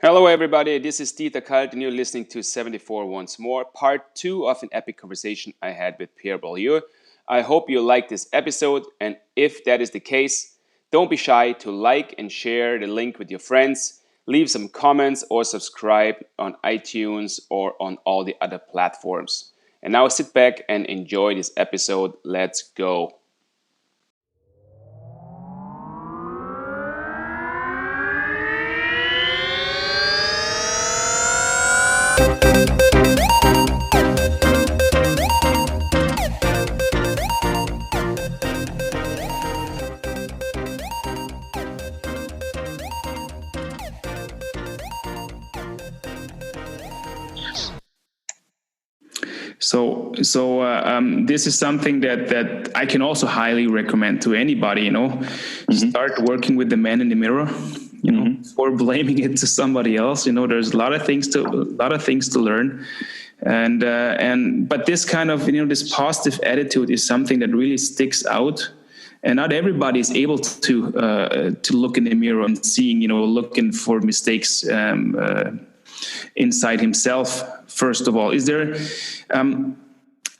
Hello, everybody. This is Dieter Kalt, and you're listening to 74 Once More, part 2 of an epic conversation I had with Pierre Beaulieu. I hope you like this episode, and if that is the case, don't be shy to like and share the link with your friends, leave some comments, or subscribe on iTunes or on all the other platforms. And now sit back and enjoy this episode. Let's go. This is something that I can also highly recommend to anybody. Start working with the man in the mirror. Or blaming it to somebody else. There's a lot of things to learn, but this kind of this positive attitude is something that really sticks out. And not everybody is able to look in the mirror and seeing, looking for mistakes inside himself. First of all, is there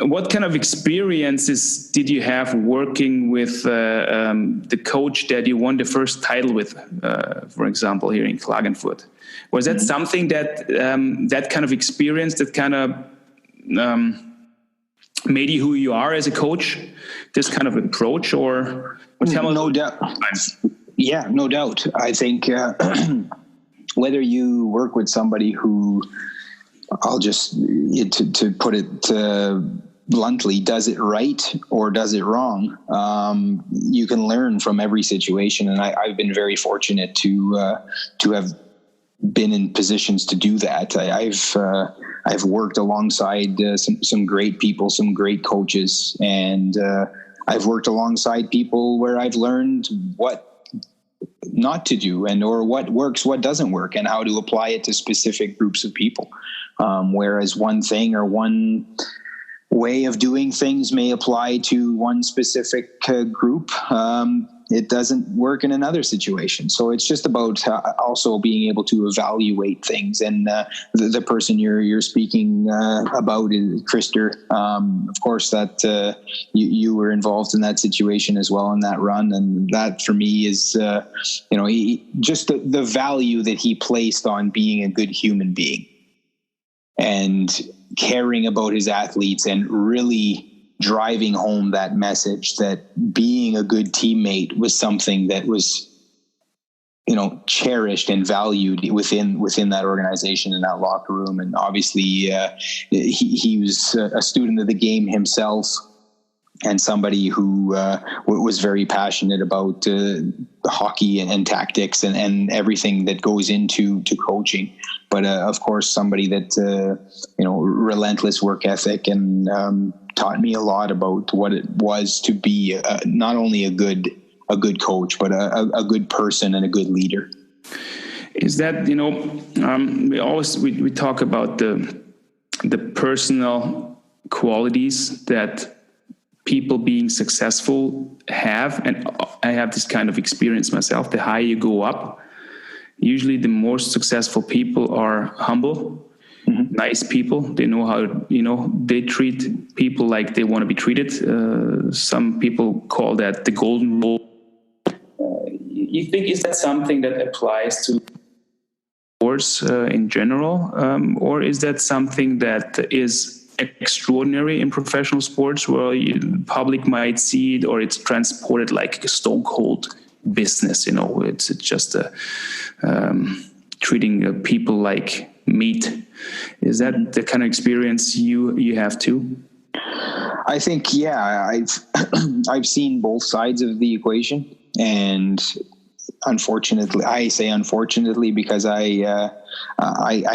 what kind of experiences did you have working with the coach that you won the first title with, for example, here in Klagenfurt? Was that something that that kind of experience that kind of made you who you are as a coach? This kind of approach, or no doubt? Yeah, no doubt. I think whether you work with somebody who, I'll just to put it bluntly, does it right or does it wrong, you can learn from every situation, and I've been very fortunate to have been in positions to do that. I've worked alongside some great people, some great coaches, and I've worked alongside people where I've learned what not to do or what works, what doesn't work, and how to apply it to specific groups of people. Whereas one thing or one way of doing things may apply to one specific group, it doesn't work in another situation. So it's just about also being able to evaluate things. And the person you're speaking about is Krister. Of course, that you were involved in that situation as well in that run, and that for me is he just the value that he placed on being a good human being and caring about his athletes, and really driving home that message that being a good teammate was something that was, cherished and valued within that organization and that locker room. And obviously, he was a student of the game himself, and somebody who was very passionate about hockey and tactics and everything that goes into coaching. But of course, somebody that relentless work ethic, and taught me a lot about what it was to be not only a good coach, but a good person and a good leader. Is that we talk about the personal qualities that people being successful have, and I have this kind of experience myself. The higher you go up, usually the more successful people are humble, nice people. They know how, they treat people like they want to be treated. Some people call that the golden rule. You think, is that something that applies to sports in general? Or is that something that is extraordinary in professional sports, where the public might see it, or it's transported like a stone cold business? It's just treating people like meat. Is that the kind of experience you have too? I think, yeah, I've seen both sides of the equation, and unfortunately, I say unfortunately because I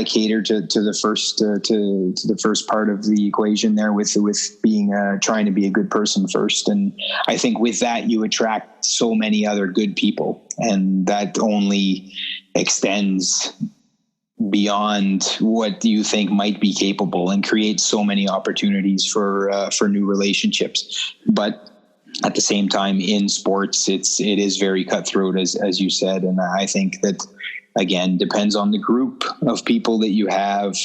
cater to the first part of the equation there with being trying to be a good person first, and I think with that you attract so many other good people, and that only extends beyond what you think might be capable, and creates so many opportunities for new relationships. But at the same time, in sports, it is very cutthroat, as you said, and I think that again, depends on the group of people that you have.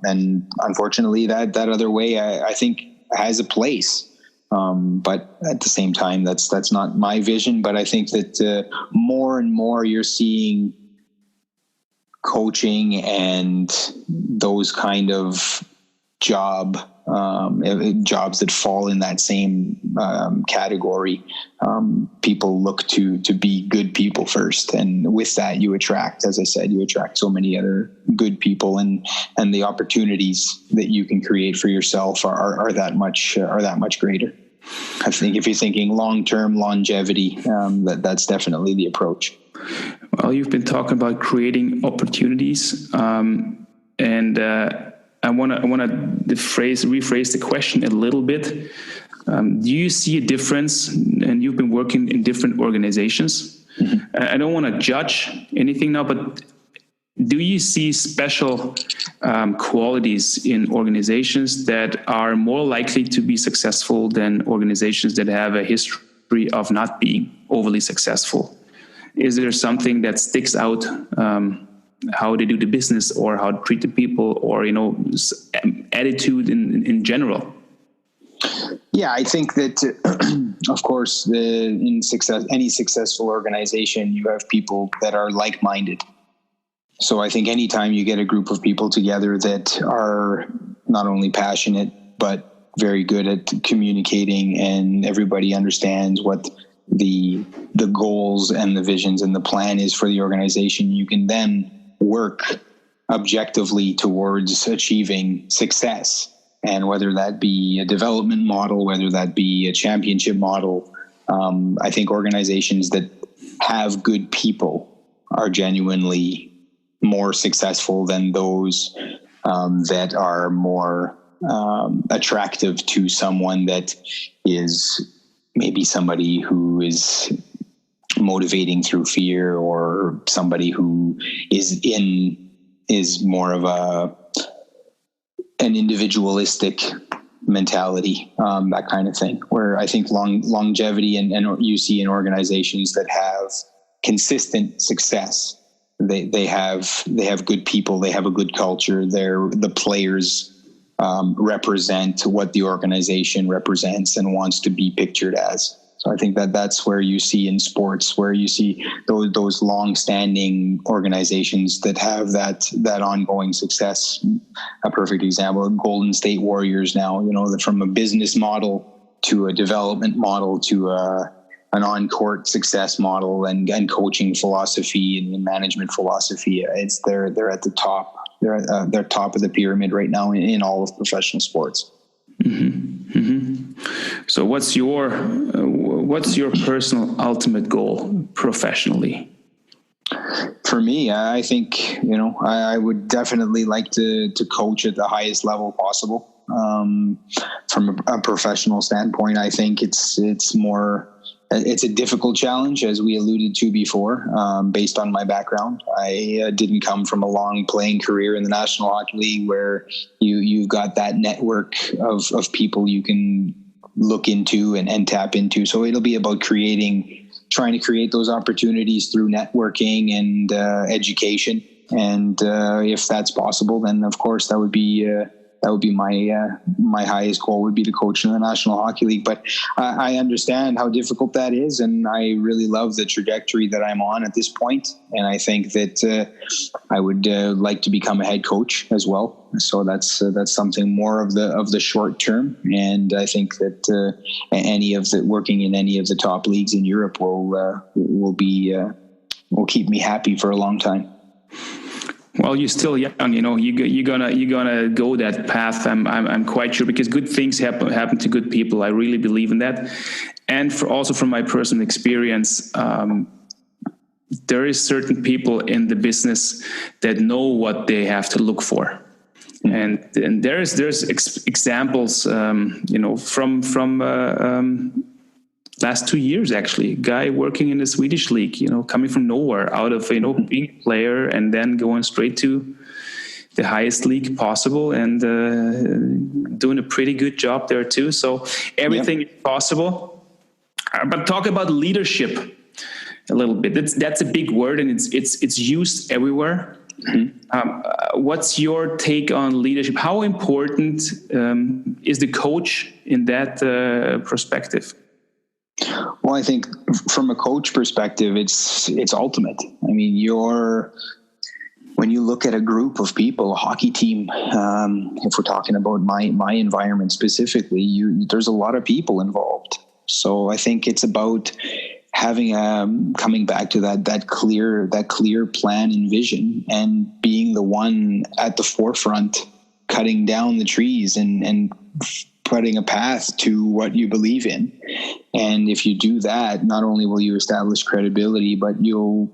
And unfortunately, that other way, I think, has a place. But at the same time, that's not my vision. But I think that more and more you're seeing coaching and those kind of jobs that fall in that same category. People look to be good people first, and with that you attract, as I said, so many other good people, and the opportunities that you can create for yourself are that much greater. I think if you're thinking long-term longevity, that's definitely the approach. Well, you've been talking about creating opportunities, and I want to rephrase the question a little bit. Do you see a difference? And you've been working in different organizations. Mm-hmm. I don't want to judge anything now, but do you see special qualities in organizations that are more likely to be successful than organizations that have a history of not being overly successful? Is there something that sticks out? How they do the business, or how to treat the people, or attitude in general? Yeah, I think that of course, any successful organization, you have people that are like-minded. So I think anytime you get a group of people together that are not only passionate but very good at communicating, and everybody understands what the goals and the visions and the plan is for the organization, you can then work objectively towards achieving success. And whether that be a development model, whether that be a championship model, I think organizations that have good people are genuinely more successful than those that are more attractive to someone that is maybe somebody who is motivating through fear, or somebody who is more of an individualistic mentality, that kind of thing, where I think longevity and you see in organizations that have consistent success, they have good people, they have a good culture, the players represent what the organization represents and wants to be pictured as. So I think that's where you see in sports, where you see those long-standing organizations that have that ongoing success. A perfect example, Golden State Warriors now, from a business model to a development model to an on-court success model and coaching philosophy and management philosophy. They're at the top. They're top of the pyramid right now in all of professional sports. Mm-hmm. Mm-hmm. So what's your personal ultimate goal professionally? For me, I think, I would definitely like to coach at the highest level possible. From a professional standpoint, I think it's a difficult challenge, as we alluded to before, based on my background. I didn't come from a long playing career in the National Hockey League, where you've got that network of people you can look into and tap into. So it'll be about trying to create those opportunities through networking and education. And if that's possible, then of course that would be my highest goal, would be to coach in the National Hockey League. But I understand how difficult that is, and I really love the trajectory that I'm on at this point. And I think that I would like to become a head coach as well. So that's something more of the short term. And I think that working in any of the top leagues in Europe will keep me happy for a long time. Well, you're still young, you're gonna go that path. I'm quite sure, because good things happen to good people. I really believe in that. And also from my personal experience, there is certain people in the business that know what they have to look for. And there's examples, from last 2 years, actually, a guy working in the Swedish league, coming from nowhere, out of, being a player and then going straight to the highest league possible, and doing a pretty good job there too. So everything is possible. But talk about leadership. a little bit. That's a big word, and it's used everywhere. What's your take on leadership? How important is the coach in that perspective? Well, I think from a coach perspective, it's ultimate. I mean, when you look at a group of people, a hockey team, if we're talking about my environment specifically, there's a lot of people involved. So I think it's about having coming back to that clear plan and vision, and being the one at the forefront, cutting down the trees and putting a path to what you believe in. And if you do that, not only will you establish credibility, but you'll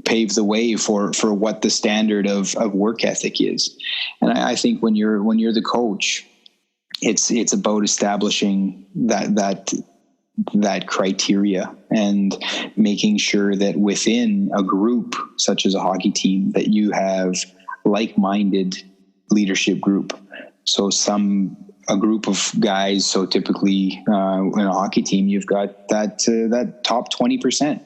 pave the way for what the standard of work ethic is. And I think when you're the coach, it's about establishing that criteria and making sure that within a group such as a hockey team, that you have like-minded leadership group. So a group of guys. So typically in a hockey team, you've got that top 20%.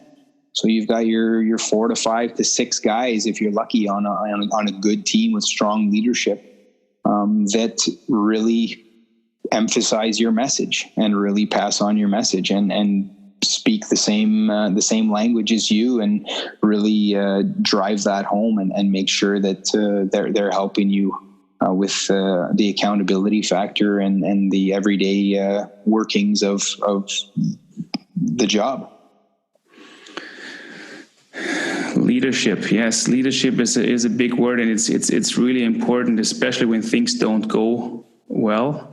So you've got your 4 to 5 to 6 guys, if you're lucky, on a good team with strong leadership, that really emphasize your message and really pass on your message and speak the same language as you, and really drive that home and make sure that they're helping you with the accountability factor and the everyday workings of the job. Leadership, yes, leadership is a big word, and it's really important, especially when things don't go well.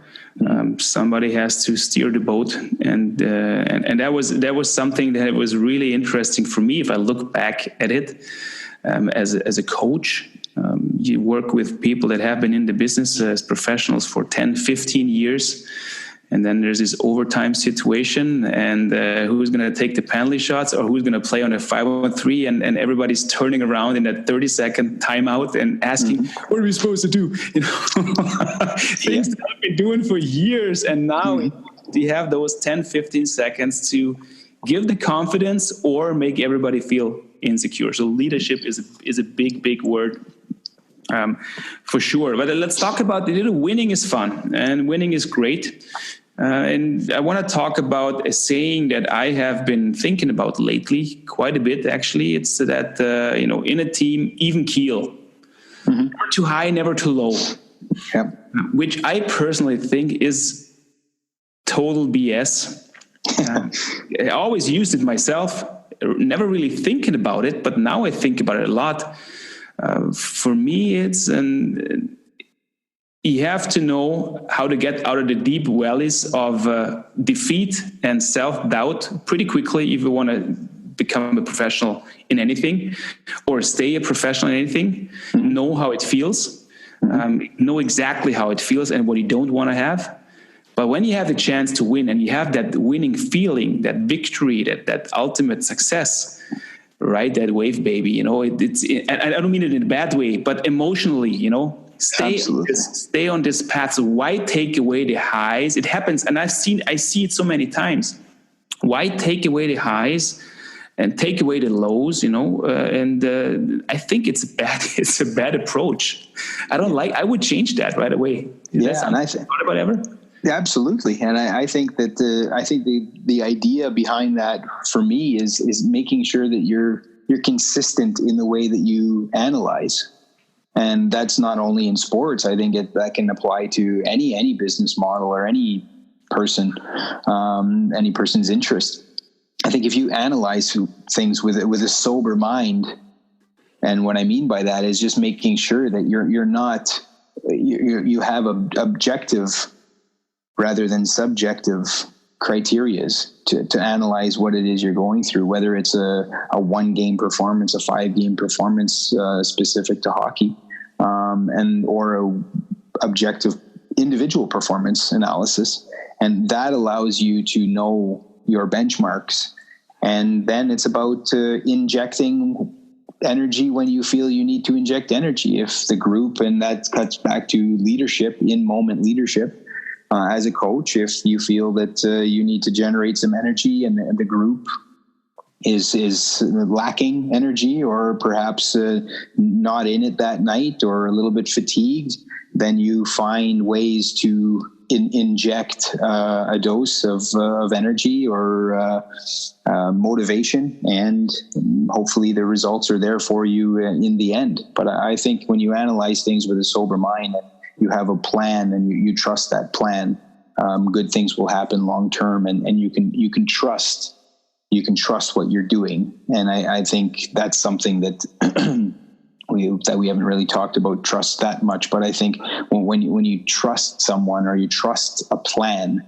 Somebody has to steer the boat, and that was something that was really interesting for me. If I look back at it, as a coach, you work with people that have been in the business as professionals for 10, 15 years. And then there's this overtime situation, and who's going to take the penalty shots, or who's going to play on a 5-on-3, and everybody's turning around in that 30-second timeout and asking, what are we supposed to do? Things that I've been doing for years, and now you have those 10, 15 seconds to give the confidence or make everybody feel insecure. So leadership is a big, big word. For sure. But let's talk about winning is fun, and winning is great. And I want to talk about a saying that I have been thinking about lately quite a bit, actually. It's that, in a team, even keel. Never too high, never too low. Yep. Which I personally think is total BS. I always used it myself, never really thinking about it, but now I think about it a lot. For me, you have to know how to get out of the deep valleys of defeat and self-doubt pretty quickly if you want to become a professional in anything, or stay a professional in anything. Know how it feels, know exactly how it feels and what you don't want to have. But when you have the chance to win, and you have that winning feeling, that victory, that ultimate success, ride that wave, baby. I don't mean it in a bad way, but emotionally, stay on this path. So why take away the highs? It happens, and I see it so many times. Why take away the highs and take away the lows? I think it's a bad approach. I would change that right away. And I think about ever. Yeah, absolutely. And I think that the idea behind that for me is making sure that you're consistent in the way that you analyze. And that's not only in sports. I think that can apply to any business model or any person, any person's interest. I think if you analyze things with a sober mind, and what I mean by that is just making sure that you have objective rather than subjective criterias to analyze what it is you're going through, whether it's a 1-game performance, a 5-game performance specific to hockey, or a objective individual performance analysis. And that allows you to know your benchmarks. And then it's about injecting energy when you feel you need to inject energy. If the group, and that cuts back to leadership, in-moment leadership, as a coach, if you feel that you need to generate some energy and the group is lacking energy, or perhaps not in it that night, or a little bit fatigued, then you find ways to inject a dose of energy or motivation, and hopefully the results are there for you in the end. But I think when you analyze things with a sober mind, and you have a plan, and you trust that plan, good things will happen long term, and you can trust what you're doing. And I think that's something that we haven't really talked about trust that much. But I think when you trust someone, or you trust a plan,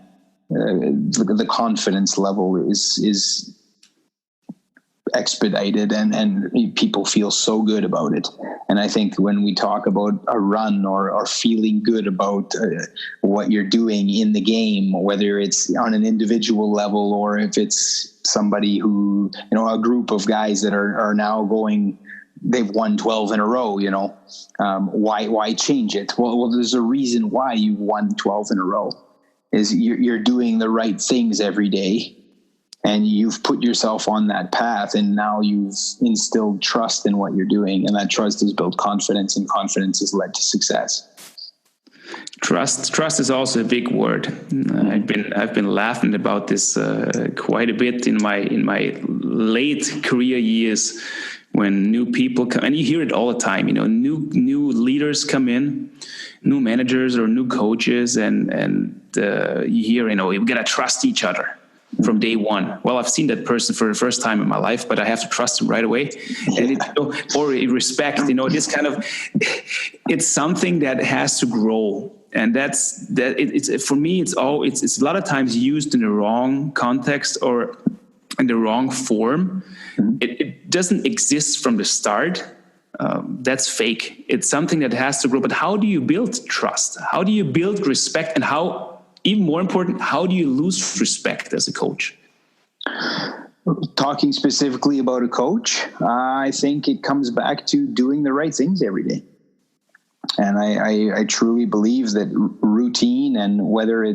the confidence level is expedited, and people feel so good about it. And I think when we talk about a run, or feeling good about what you're doing in the game, whether it's on an individual level, or if it's somebody who, a group of guys that are now going, they've won 12 in a row, why change it? Well, there's a reason why you won 12 in a row, is you're doing the right things every day, and you've put yourself on that path, and now you've instilled trust in what you're doing, and that trust has built confidence, and confidence has led to success. Trust is also a big word. I've been laughing about this quite a bit in my late career years, when new people come, and you hear it all the time. New leaders come in, new managers or new coaches, and you hear, you gotta trust each other from day one. Well, I've seen that person for the first time in my life, but I have to trust him right away. And or respect, this kind of, it's something that has to grow. And it's for me, it's a lot of times used in the wrong context or in the wrong form. It doesn't exist from the start. That's fake. It's something that has to grow. But how do you build trust? How do you build respect? And even more important, how do you lose respect as a coach? Talking specifically about a coach, I think it comes back to doing the right things every day. And I truly believe that routine, and whether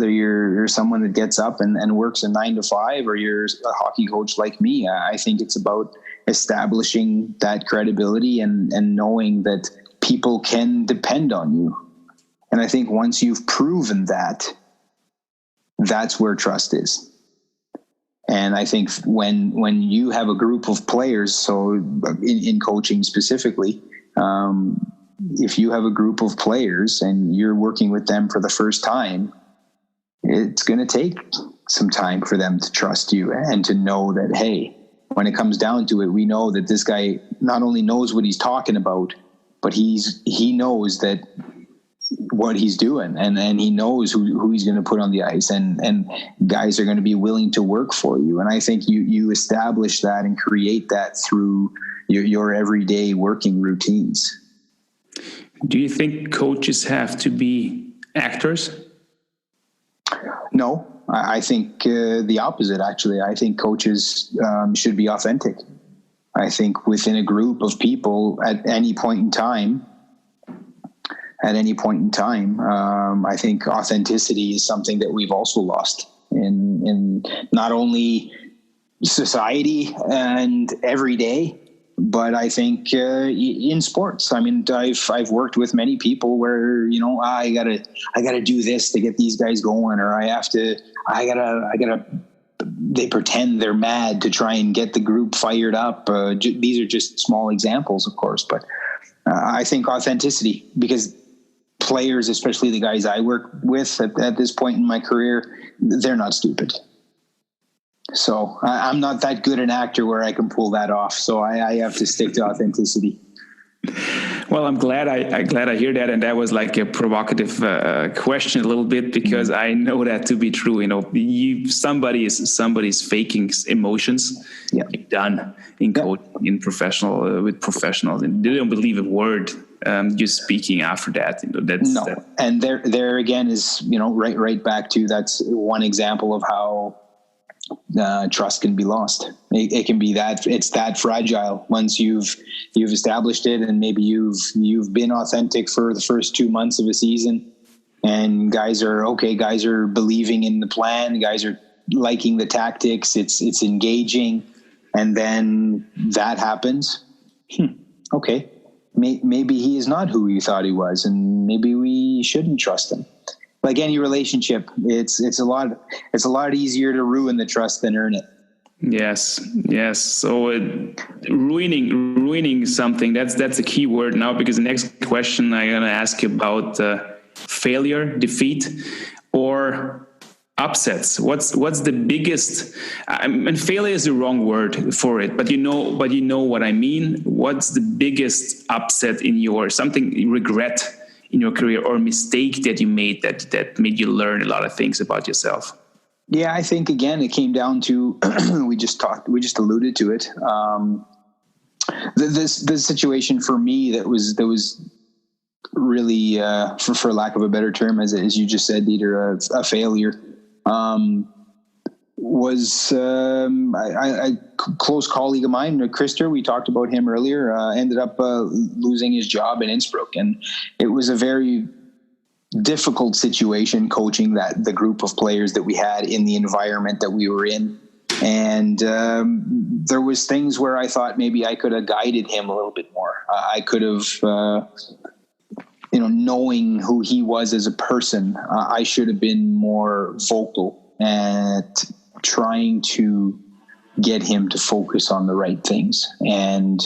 you're someone that gets up and works a 9 to 5, or you're a hockey coach like me, I think it's about establishing that credibility and knowing that people can depend on you. And I think once you've proven that, that's where trust is. And I think when you have a group of players, so in coaching specifically, if you have a group of players and you're working with them for the first time, it's going to take some time for them to trust you and to know that, hey, when it comes down to it, we know that this guy not only knows what he's talking about, but he knows that what he's doing, and he knows who he's going to put on the ice, and guys are going to be willing to work for you. And I think you establish that and create that through your everyday working routines. Do you think coaches have to be actors? No, I think the opposite, actually. I think coaches should be authentic. I think within a group of people at any point in time, I think authenticity is something that we've also lost in not only society and every day, but I think in sports. I mean, I've worked with many people where I gotta do this to get these guys going, or I gotta. They pretend they're mad to try and get the group fired up. These are just small examples, of course, but I think authenticity, because players, especially the guys I work with at this point in my career, they're not stupid. So I'm not that good an actor where I can pull that off. So I have to stick to authenticity. Well, I'm glad I hear that, and that was like a provocative question a little bit, because I know that to be true. Somebody's faking emotions. Yeah, done in coaching, in professional with professionals, and they don't believe a word. Just speaking after that, and there again is right back to, that's one example of how trust can be lost. It can be it's that fragile once you've established it, and maybe you've been authentic for the first 2 months of a season, and guys are believing in the plan. Guys are liking the tactics. It's engaging, and then that happens. Okay, maybe he is not who you thought he was, and maybe we shouldn't trust him. Like any relationship, it's a lot easier to ruin the trust than earn it. Yes. So ruining something, that's a key word now, because the next question I'm going to ask you about failure, defeat, or upsets. What's the biggest? And failure is the wrong word for it, but you know what I mean. What's the biggest upset in your something you regret in your career, or mistake that you made that made you learn a lot of things about yourself? Yeah, I think again it came down to we just alluded to it. This situation for me that was really for lack of a better term, as you just said, Dieter, a failure. Was a close colleague of mine, Christer, we talked about him earlier, ended up losing his job in Innsbruck, and it was a very difficult situation coaching the group of players that we had in the environment that we were in. And there was things where I thought maybe I could have guided him a little bit more. I could have, knowing who he was as a person, I should have been more vocal at trying to get him to focus on the right things and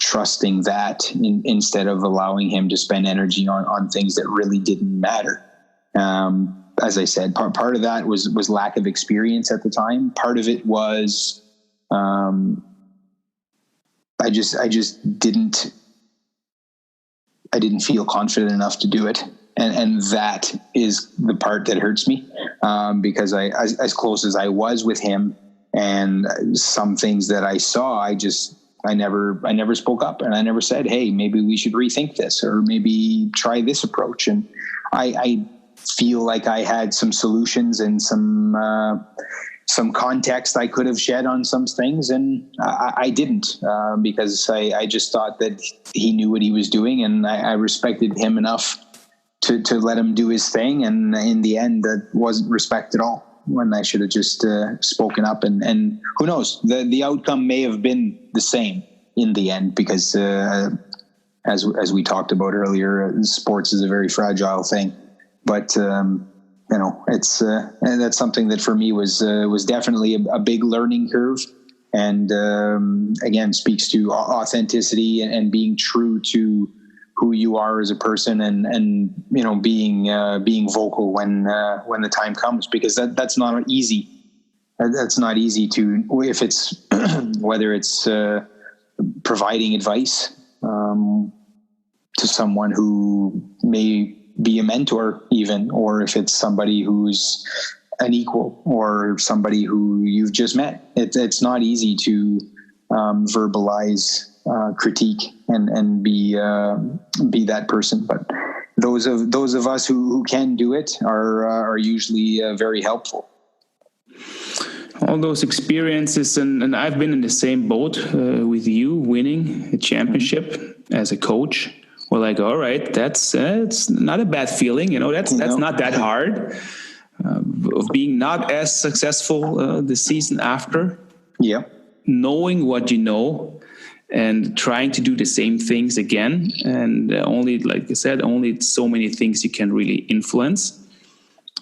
trusting that instead of allowing him to spend energy on things that really didn't matter. As I said, part of that was lack of experience at the time. Part of it was, I just didn't feel confident enough to do it. And that is the part that hurts me, because as close as I was with him and some things that I saw, I never spoke up, and I never said, hey, maybe we should rethink this, or maybe try this approach. And I feel like I had some solutions and some context I could have shed on some things, and I didn't, because I just thought that he knew what he was doing, and I respected him enough to let him do his thing. And in the end, that wasn't respect at all, when I should have just spoken up. And who knows, the outcome may have been the same in the end, because as we talked about earlier, sports is a very fragile thing. But it's and that's something that for me was definitely a big learning curve, and again speaks to authenticity and being true to who you are as a person, and being vocal when the time comes, because that's not easy. That's not easy to, if it's whether it's providing advice to someone who may be a mentor even, or if it's somebody who's an equal or somebody who you've just met. It's not easy to verbalize critique and be that person, but those of us who can do it are usually very helpful. All those experiences, and I've been in the same boat with you, winning a championship as a coach. We're like, all right, that's it's not a bad feeling, that's not that hard. Of being not as successful the season after, knowing what you know and trying to do the same things again, and only, like I said, only so many things you can really influence.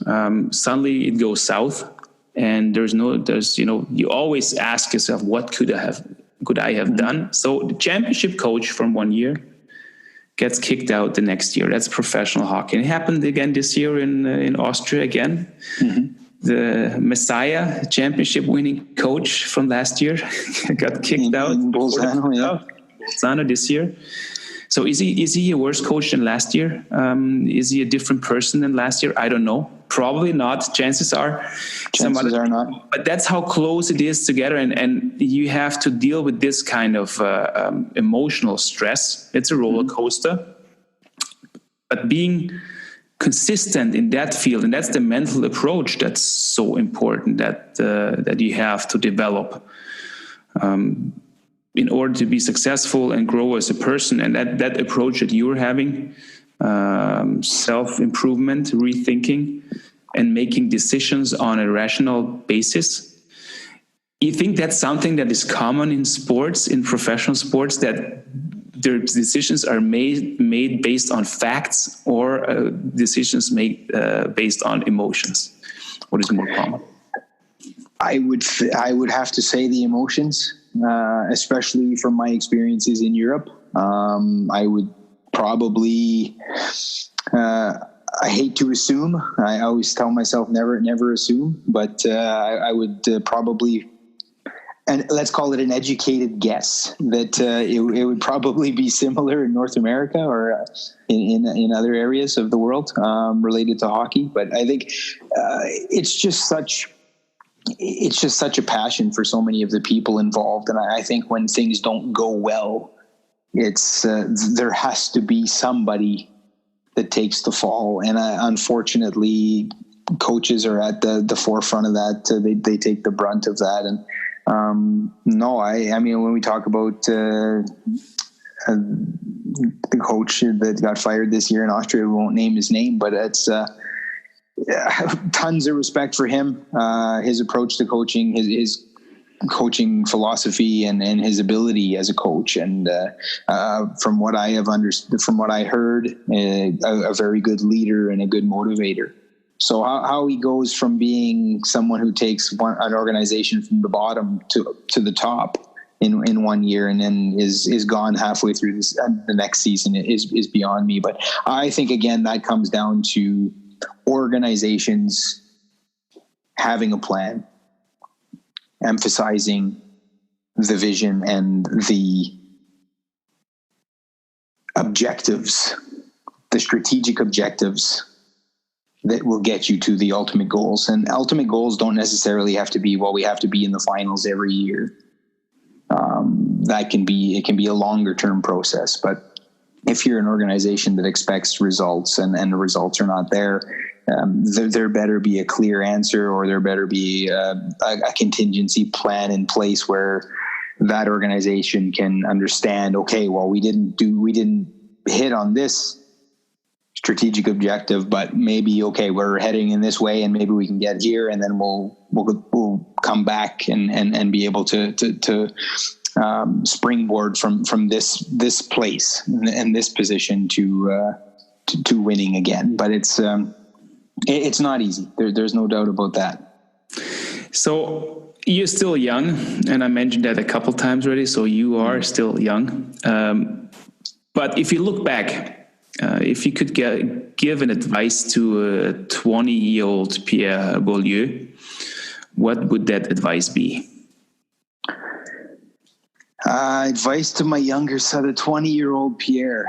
Suddenly it goes south, and you always ask yourself, what could I have done? So the championship coach from one year gets kicked out the next year. That's professional hockey. And it happened again this year in Austria again. Mm-hmm. The Messiah championship winning coach from last year got kicked out. Bolzano this year. So is he a worse coach than last year? Is he a different person than last year? I don't know. Probably not. Chances are not. But that's how close it is together. And you have to deal with this kind of emotional stress. It's a roller coaster. But being consistent in that field, and that's the mental approach that's so important that you have to develop in order to be successful and grow as a person. And that approach that you're having, self-improvement, rethinking, and making decisions on a rational basis. You think that's something that is common in sports, in professional sports, that their decisions are made based on facts, or decisions made based on emotions? What is more common? I would have to say the emotions, especially from my experiences in Europe. I would probably, I hate to assume. I always tell myself never assume, but I would probably, and let's call it an educated guess, that it would probably be similar in North America or in other areas of the world related to hockey. But I think it's just such a passion for so many of the people involved. And I think when things don't go well, it's there has to be somebody that takes the fall. And unfortunately, coaches are at the forefront of that. They take the brunt of that. And no, I mean, when we talk about the coach that got fired this year in Austria, we won't name his name, but it's tons of respect for him, his approach to coaching, his coaching philosophy, and his ability as a coach. And from what I have understood, from what I heard, a very good leader and a good motivator. So how he goes from being someone who takes an organization from the bottom to the top in 1 year, and then is gone halfway through the next season is beyond me. But I think, again, that comes down to organizations having a plan, emphasizing the vision and the objectives, the strategic objectives that will get you to the ultimate goals. And ultimate goals don't necessarily have to be, well, we have to be in the finals every year. It can be a longer term process. But if you're an organization that expects results and the results are not there, there better be a clear answer, or there better be a contingency plan in place where that organization can understand, okay, well, we didn't hit on this strategic objective, but maybe, okay, we're heading in this way, and maybe we can get here, and then we'll come back and be able to springboard from this place and this position to winning again. But it's not easy. There's no doubt about that. So you're still young, and I mentioned that a couple times already. So you are still young. But if you look back, if you could give an advice to a 20-year-old Pierre Beaulieu, what would that advice be? Advice to my younger son, the 20-year-old Pierre,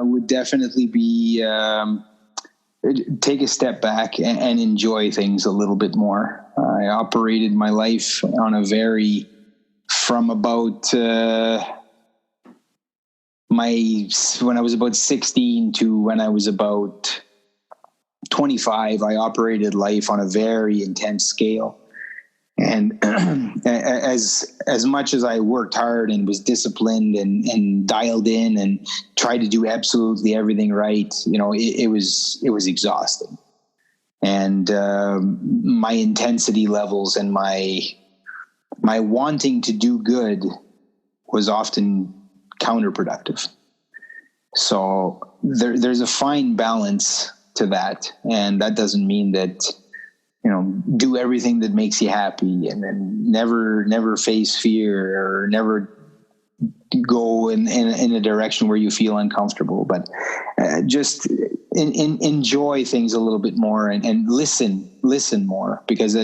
would definitely be take a step back and enjoy things a little bit more. I operated my life on from about when I was about 16 to when I was about 25, I operated life on a very intense scale. And as much as I worked hard and was disciplined and dialed in and tried to do absolutely everything right, it was exhausting. And my intensity levels and my wanting to do good was often counterproductive. So there's a fine balance to that, and that doesn't mean that do everything that makes you happy, and then never face fear, or never go in a direction where you feel uncomfortable. But just enjoy things a little bit more, and listen more, because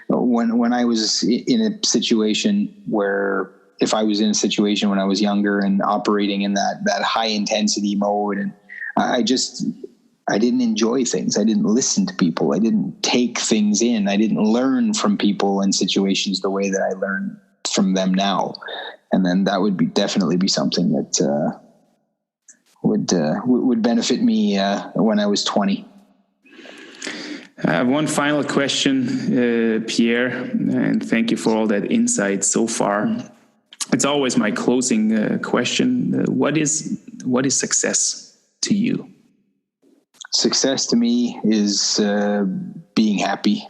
when I was in a situation where, if I was in a situation when I was younger and operating in that high intensity mode, and I didn't enjoy things. I didn't listen to people. I didn't take things in. I didn't learn from people and situations the way that I learn from them now. And then that would definitely be something that would benefit me when I was 20. I have one final question, Pierre, and thank you for all that insight so far. It's always my closing question. What is success to you? success to me is being happy,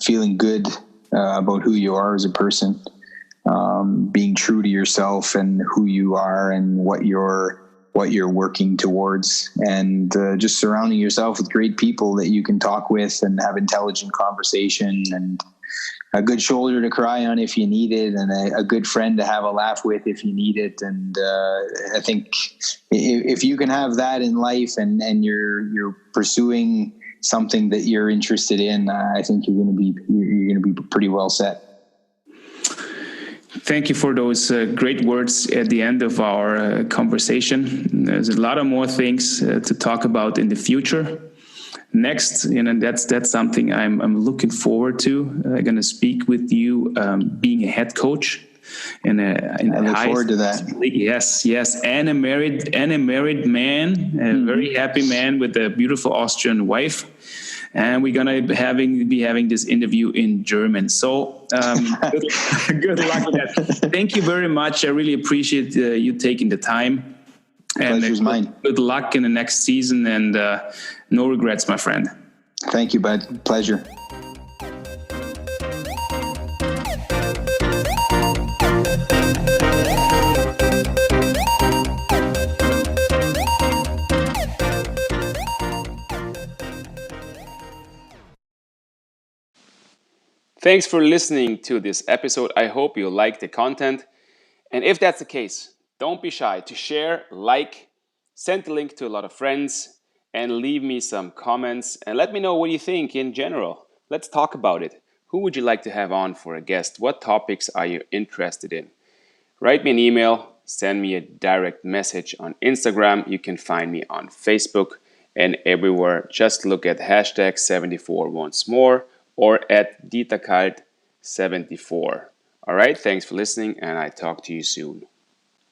feeling good about who you are as a person, being true to yourself and who you are and what you're working towards, and just surrounding yourself with great people that you can talk with and have intelligent conversation, and a good shoulder to cry on if you need it, and a good friend to have a laugh with if you need it. And I think if you can have that in life, and you're pursuing something that you're interested in, I think you're going to be pretty well set. Thank you for those great words at the end of our conversation. There's a lot of more things to talk about in the future. Next, that's something I'm looking forward to. I'm going to speak with you, being a head coach. I look forward to that. Yes, and a married man, a very happy man with a beautiful Austrian wife. And we're going to be having this interview in German. So good luck with that. Thank you very much. I really appreciate you taking the time. Pleasure's mine. Good luck in the next season, and no regrets, my friend. Thank you, bud. Pleasure. Thanks for listening to this episode. I hope you like the content. And if that's the case, don't be shy to share, like, send the link to a lot of friends, and leave me some comments. And let me know what you think in general. Let's talk about it. Who would you like to have on for a guest? What topics are you interested in? Write me an email, send me a direct message on Instagram. You can find me on Facebook and everywhere. Just look at hashtag 74 once more or at DieterKalt74. All right, thanks for listening, and I talk to you soon.